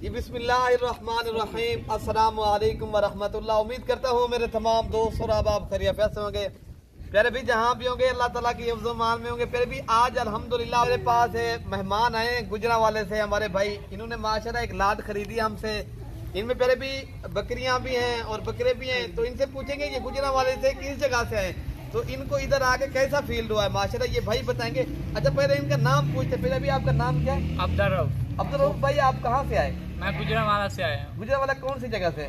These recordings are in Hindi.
जी बिस्मिल्लाहिर्रहमानिर्रहीम, अस्सलामु अलैकुम वरहमतुल्लाह। उम्मीद करता हूँ मेरे तमाम दोस्त और आप खैरियत से होंगे। प्यारे भी जहाँ भी होंगे अल्लाह ताला की हिफ्ज़ मान में होंगे। प्यारे भी आज अल्हम्दुलिल्लाह मेरे पास मेहमान आए गुजरांवाले से, हमारे भाई। इन्होंने माशाल्लाह एक लाद खरीदी हमसे। इनमें प्यारे भी बकरियां भी हैं और बकरे भी हैं। तो इनसे पूछेंगे ये गुजरांवाले से किस जगह से आए, तो इनको इधर आके कैसा फील हुआ है माशाल्लाह, ये भाई बताएंगे। अच्छा पहले इनका नाम पूछते। पहले भी आपका नाम क्या है? अब्दुल रऊफ भाई, आप कहाँ से आए? मैं गुजरांवाला से आया हूँ। गुजरांवाला कौन सी जगह से?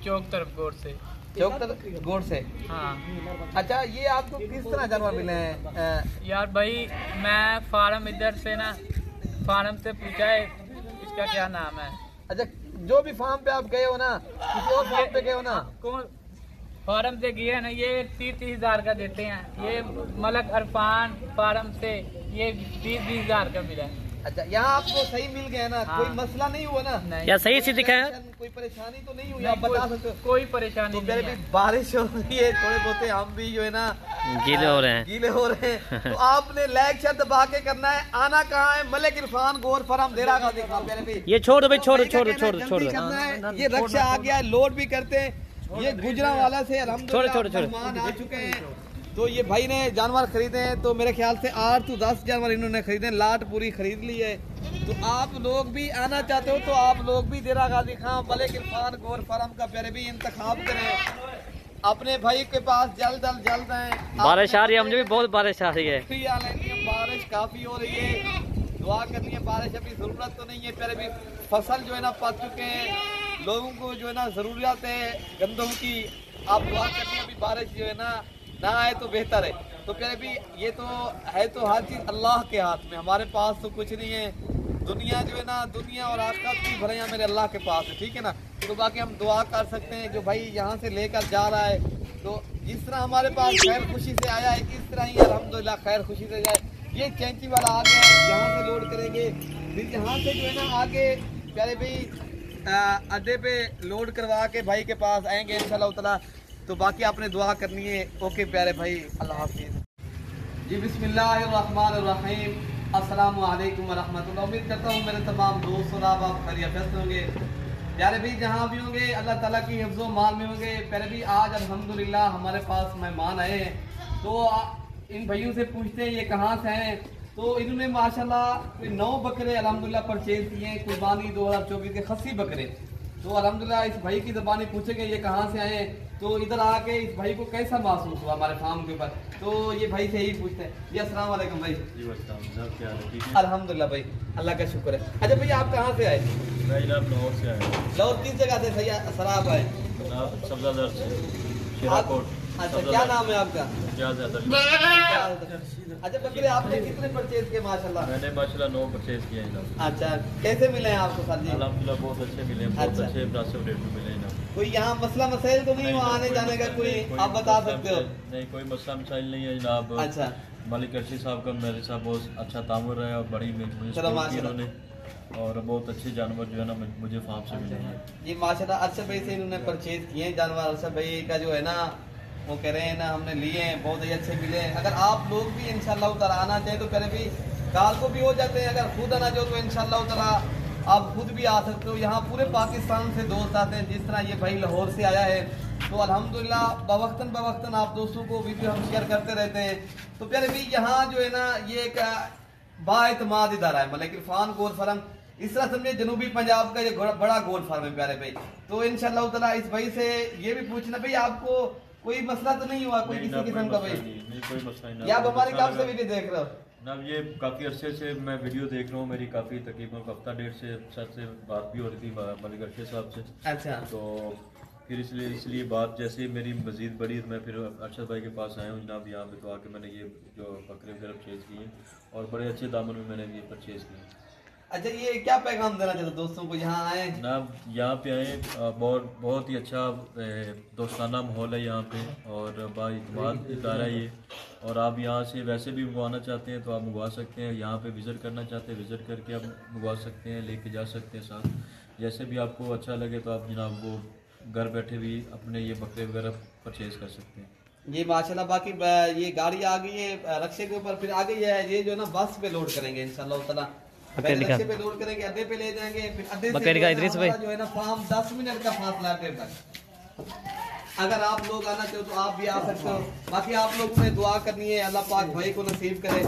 चौक तरफ गोड़ से। चौक तरफ गोड़ से। हाँ। अच्छा ये आपको किस तरह जानवर मिले हैं? यार भाई मैं फार्म इधर से ना, फार्म से पूछा है इसका क्या नाम है। अच्छा जो भी फार्म पे आप गए हो ना, किसी और फार्म पे गए हो ना? कौन फार्म से गए ना, ये 30-30 हजार का देते हैं। ये मलक अरफान फार्म से ये 20-20 हजार का मिला। अच्छा यहाँ आपको सही मिल गया ना? हाँ। कोई मसला नहीं हुआ ना? या सही से दिखाया? कोई परेशानी तो नहीं हुई? आप बता सकते हो? कोई परेशानी तो नहीं है। बारिश हो रही है, थोड़े बहुत हम भी जो है ना गीले हो रहे हैं। गीले हो रहे हैं। तो आपने लाइक शब्द दबा के करना है। आना कहाँ है? मलिक इरफान गोर फार्म देरा का दिखा। ये छोड़ दो भाई, छोड़ तो छोड़ छोड़ जल्दी छोड़ करना है। ये रक्षा आ गया है, लोड भी करते हैं। ये गुजरांवाला से अल्हम्दुलिल्लाह मेहमान आ चुके हैं। तो ये भाई ने जानवर खरीदे हैं, तो मेरे ख्याल से 8 से 10 जानवर इन्होंने खरीदे, लाट पूरी खरीद ली है। तो आप लोग भी आना चाहते हो तो आप लोग भी देरा गाजी खां मलिक इरफान गोर फार्म का प्यारे भी इंतखाब करें अपने भाई के पास। जल्द आए। बारिश आ रही है, मुझे भी बहुत बारिश आ रही है। बारिश काफी हो रही है, दुआ करनी है। बारिश अभी जरूरत तो नहीं है प्यारे भी, फसल जो है ना पक चुके हैं, लोगों को जो है ना जरूरत है गंदम की। आप दुआ करनी है अभी बारिश जो है ना आए तो बेहतर है। तो प्यारे भी ये तो है, तो हर चीज अल्लाह के हाथ में, हमारे पास तो कुछ नहीं है। दुनिया जो है ना, दुनिया और आखिरत की भलाइयाँ मेरे अल्लाह के पास है, ठीक है ना। तो बाकी हम दुआ कर सकते हैं जो भाई यहाँ से लेकर जा रहा है, तो जिस तरह हमारे पास खैर खुशी से आया है इस तरह ही अल्हम्दुलिल्लाह खैर खुशी से जाए। ये कैंची वाला आ गया है, यहाँ से लोड करेंगे, फिर यहाँ से जो है ना आगे प्यारे भाई अड्डे पे लोड करवा के भाई के पास आएंगे इंशाल्लाह ताला। तो बाकी आपने दुआ करनी है। ओके प्यारे भाई, अल्लाह हाफिज़। जी बिस्मिल्लाहिर्रहमानिर्रहीम, अस्सलामु अलैकुम वरहमतुल्लाह। उम्मीद करता हूँ मेरे तमाम दोस्त और आप खैरियत से होंगे। प्यारे भी जहाँ भी होंगे अल्लाह ताला की हिफ्ज़ व मान में होंगे। प्यारे भी आज अल्हम्दुलिल्लाह हमारे पास मेहमान आए हैं, तो इन भाइयों से पूछते हैं ये कहाँ से हैं। तो इन्होंने माशाल्लाह 9 बकरे अल्हम्दुलिल्लाह परचेज किए हैं, कुर्बानी 2024 के खस्सी बकरे। तो अल्हम्दुलिल्लाह इस भाई की ज़बानी पूछेंगे ये कहाँ से आए, तो इधर आके इस भाई को कैसा महसूस हुआ हमारे फार्म के ऊपर। तो ये भाई से ही पूछते हैं। जी अस्सलाम वालेकुम भाई। अल्हम्दुलिल्लाह भाई, अल्लाह का शुक्र है। अच्छा भैया आप कहाँ से आए? मैं जनाब लाहौर से आया हूँ। लाहौर किस जगह से सही सराब आए? जनाब सब्जादर से, शिराकोट। अच्छा क्या नाम है आपका? ज़्यादा। अच्छा बकरे आपने कितने परचेज किए माशाल्लाह? मैंने माशाल्लाह 9 परचेज किए हैं जनाब। अच्छा कैसे मिले हैं आपको सर जी? अल्हम्दुलिल्लाह बहुत अच्छे मिले हैं, बहुत अच्छा। अच्छे मुनासिब रेट में मिले हैं जनाब। कोई यहाँ मसला मसाइल तो नहीं हुआ आने जाने का कोई आप बता सकते हो? नहीं कोई मसला मसाइल नहीं है जनाब। अच्छा मलिक अर्शी साहब का मेरे साथ बहुत अच्छा तामुल है और बड़ी मुझे चलो सपोर्ट की माशाल्लाह। इन्होंने, और बहुत अच्छे जानवर जो है ना मुझे फार्म से मिले हैं। जी माशाल्लाह अरशद भाई से इन्होंने परचेज किए हैं जानवर। अरशद भाई का जो है ना वो कह रहे हैं ना हमने लिए हैं, बहुत ही अच्छे मिले हैं। अगर आप लोग भी इंशाल्लाह उतर आना चाहे तो पहले भी काल को भी हो जाते हैं, अगर खुद आना चाहो तो इंशाल्लाह उतरा आप खुद भी आ सकते हो। यहाँ पूरे पाकिस्तान से दोस्त आते हैं, जिस तरह ये भाई लाहौर से आया है। तो अल्हम्दुलिल्लाह बवक्तन आप दोस्तों को वीडियो हम शेयर करते रहते हैं। तो प्यारे भी यहाँ जो है ना ये एक बाएतमाद इदारा है मलिक इरफान गोल फार्म। इस तरह समझे जनूबी पंजाब का ये बड़ा गोल फार्म है प्यारे भाई। तो इंशाल्लाह ताला इस भाई से ये भी पूछना भाई आपको कोई मसला तो नहीं हुआ कोई किसी किस्म का भाई? नहीं कोई मसला नहीं। या आप हमारी कब से वीडियो देख रहे हो? जनाब ये काफ़ी अरसे से मैं वीडियो देख रहा हूँ, मेरी काफ़ी तकरीबन हफ्ता डेढ़ से सर से बात भी हो रही थी मलिक अर्शी साहब से। अच्छा तो फिर इसलिए बात जैसे ही मेरी मज़ीद बढ़ी मैं फिर अरशद भाई के पास आया हूँ जनाब यहाँ पे। तो आके मैंने ये जो बकरे वगैरह परचेज़ किए और बड़े अच्छे दामन में मैंने ये परचेज़ किए। अच्छा ये क्या पैगाम देना चाहते दोस्तों को यहाँ आए? जनाब यहाँ पे आए, बहुत ही अच्छा दोस्ताना माहौल है यहाँ पे और बाइतमाद इदारा है ये। और आप यहाँ से वैसे भी मंगवाना चाहते हैं तो आप मंगवा सकते हैं, यहाँ पे विज़िट करना चाहते हैं विज़िट करके आप मंगवा सकते हैं, लेके जा सकते हैं साथ। जैसे भी आपको अच्छा लगे तो आप जनाब वो घर बैठे भी अपने ये बकरे वगैरह परचेज़ कर सकते हैं। ये माशाल्लाह। बाकी ये गाड़ी आ गई है रक्शे के ऊपर, फिर आ गई है ये जो है ना बस पे लोड करेंगे इंशाल्लाह ताला। बकरी का पे लोड करेंगे, अड्डे पे ले जाएंगे, फिर अड्डे से बकरी का इधर से भाई जो है ना फार्म 10 मिनट का फासला है तक। अगर आप लोग आना चाहो तो आप भी आ सकते हो। बाकी आप लोगों ने दुआ करनी है, अल्लाह पाक भाई को नसीब करे।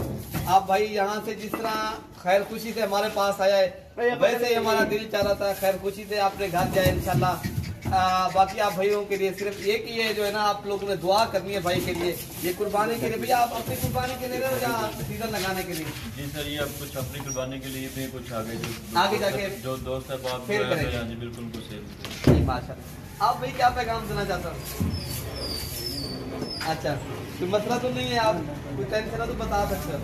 आप भाई यहाँ से जिस तरह खैर खुशी से हमारे पास आया है, वैसे ही हमारा दिल चाह रहा था खैर खुशी से अपने घर जाए इंशाल्लाह। बाकी आप भाइयों के लिए सिर्फ एक ही है जो है ना, आप लोगों ने दुआ करनी है भाई के लिए, ये कुर्बानी के लिए। भैया आप अपनी कुर्बानी के लिए या सीजन लगाने के लिए? जी सर, ये अब कुछ अपनी कुर्बानी के लिए भी कुछ आगे जाके जो दोस्त है आप सेल करेंगे। जी बिल्कुल कुछ सेल। माशाल्लाह। आप भाई क्या पैगाम देना चाहते हो? अच्छा, कोई मसला तो नहीं है, आप कोई टेंशन है तो बता सकते हो।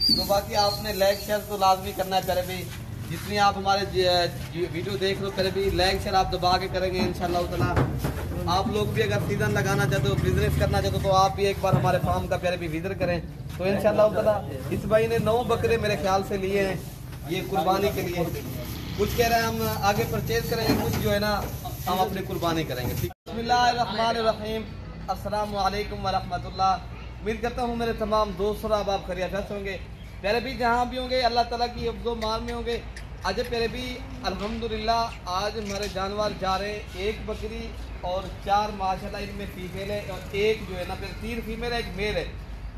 तो बाकी आपने लाइक शेयर तो लाजमी करना है प्यारे भाई। जितनी आप हमारे वीडियो देख लो प्यारे भाई, लाइक शेयर आप दबा के करेंगे इंशाल्लाह ताला। आप लोग भी अगर सीजन लगाना चाहते हो, बिजनेस करना चाहते हो, तो आप भी एक बार हमारे फार्म का प्यारे भाई विजिट करें तो इंशाल्लाह ताला। इस भाई ने 9 बकरे मेरे ख्याल से लिए हैं ये कुर्बानी के लिए। कुछ कह रहे हैं हम आगे परचेज करेंगे, कुछ जो है ना हम अपनी कुर्बानी करेंगे। ठीक, बिस्मिल्लाहिर्रहमानिर्रहीम, अस्सलामु अलैकुम वरहमतुल्लाह। उम्मीद करता हूँ मेरे तमाम दोस्त और आप खैरियत होंगे प्यारे भी, जहाँ भी होंगे अल्लाह ताला की अब्दो मान में होंगे। आज प्यारे भी अल्हम्दुलिल्लाह आज हमारे जानवर जा रहे हैं, 1 बकरी और 4 माशाल्लाह इनमें फीमेल है और एक जो है ना फिर 3 फीमेल है, 1 मेल है।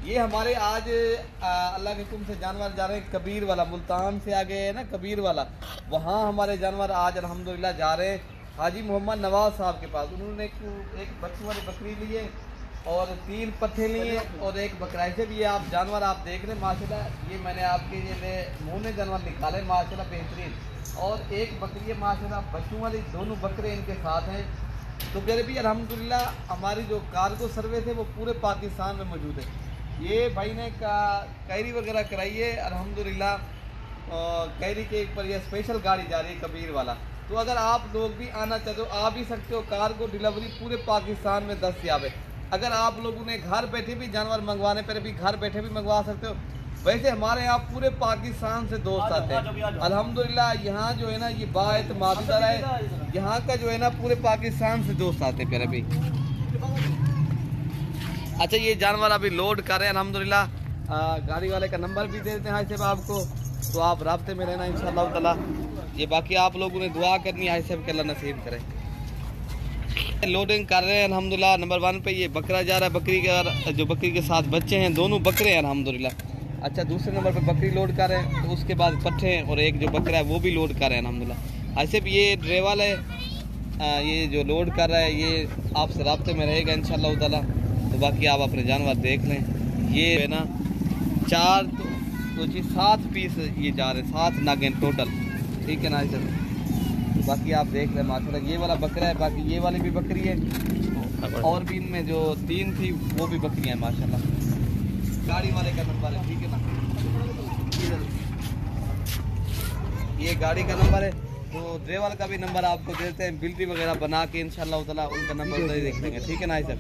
ये हमारे आज अल्लाह के हुक्म से जानवर जा रहे हैं कबीर वाला, मुल्तान से आगे है ना कबीर वाला, वहाँ हमारे जानवर आज अल्हम्दुलिल्लाह जा रहे हैं हाजी मोहम्मद नवाज साहब के पास। उन्होंने एक बच्चों वाली बकरी ली है और 3 पट्ठे लिए और 1 बकरा। ऐसे भी आप जानवर आप देख रहे हैं माशाल्लाह, ये मैंने आपके लिए मुँह में जानवर निकाले माशाल्लाह बेहतरीन, और 1 बकरी है माशाल्लाह बच्चों वाली, दोनों बकरे इनके साथ हैं। तो प्यारे भी अल्हम्दुलिल्लाह हमारी जो कार्गो सर्विस है वो पूरे पाकिस्तान में मौजूद है। ये भाई ने कैरी वगैरह कराई है अल्हम्दुलिल्लाह, कैरी के ऊपर ये स्पेशल गाड़ी जा रही है कबीर वाला। तो अगर आप लोग भी आना चाहते हो आ भी सकते हो, कार्गो डिलीवरी पूरे पाकिस्तान में दस्तयाब है। अगर आप लोगों ने घर बैठे भी जानवर मंगवाने पर भी घर बैठे भी मंगवा सकते हो। वैसे हमारे यहाँ पूरे पाकिस्तान से दोस्त आते हैं अल्हम्दुलिल्लाह। यहाँ जो है ना ये बाएतमाददार है, यहाँ का जो है ना पूरे पाकिस्तान से दोस्त आते हैं प्यारे भाई। अच्छा, ये जानवर अभी लोड कर रहे हैं अल्हम्दुलिल्लाह। गाड़ी वाले का नंबर भी दे देते हैं सिर्फ आपको, तो आप रास्ते में रहना इंशाअल्लाह ताला। ये बाकी आप लोगों ने दुआ करनी है सब के अल्लाह नसीब करे। लोडिंग कर रहे हैं अल्हम्दुलिल्लाह। नंबर 1 पे ये बकरा जा रहा है, बकरी का जो बकरी के साथ बच्चे हैं दोनों बकरे हैं अल्हम्दुलिल्लाह। अच्छा, दूसरे नंबर पे बकरी लोड कर रहे हैं, तो उसके बाद पट्ठे और एक जो बकरा है वो भी लोड कर रहे हैं अल्हम्दुलिल्लाह। ऐसे भी ये ड्राइवर है, ये जो लोड कर रहा है ये आपसे राब्ते में रहेगा इंशाअल्लाह ताला। तो बाकी आप अपने जानवर देख लें। ये है ना 4 तो 7 पीस ये जा रहे हैं, 7 नागिन टोटल, ठीक है ना सर। बाकी आप देख रहे हैं माशाल्लाह ये वाला बकरा है, बाकी ये वाली भी बकरी है और भी इनमें जो 3 थी वो भी बकरियाँ हैं माशाल्लाह। गाड़ी वाले का नंबर है, ठीक है ना, ये गाड़ी का नंबर है। तो ड्राइवर का भी नंबर आपको देते हैं, बिल्टी वगैरह बना के इंशाअल्लाह ताला उनका नंबर देख लेंगे, ठीक है ना सर।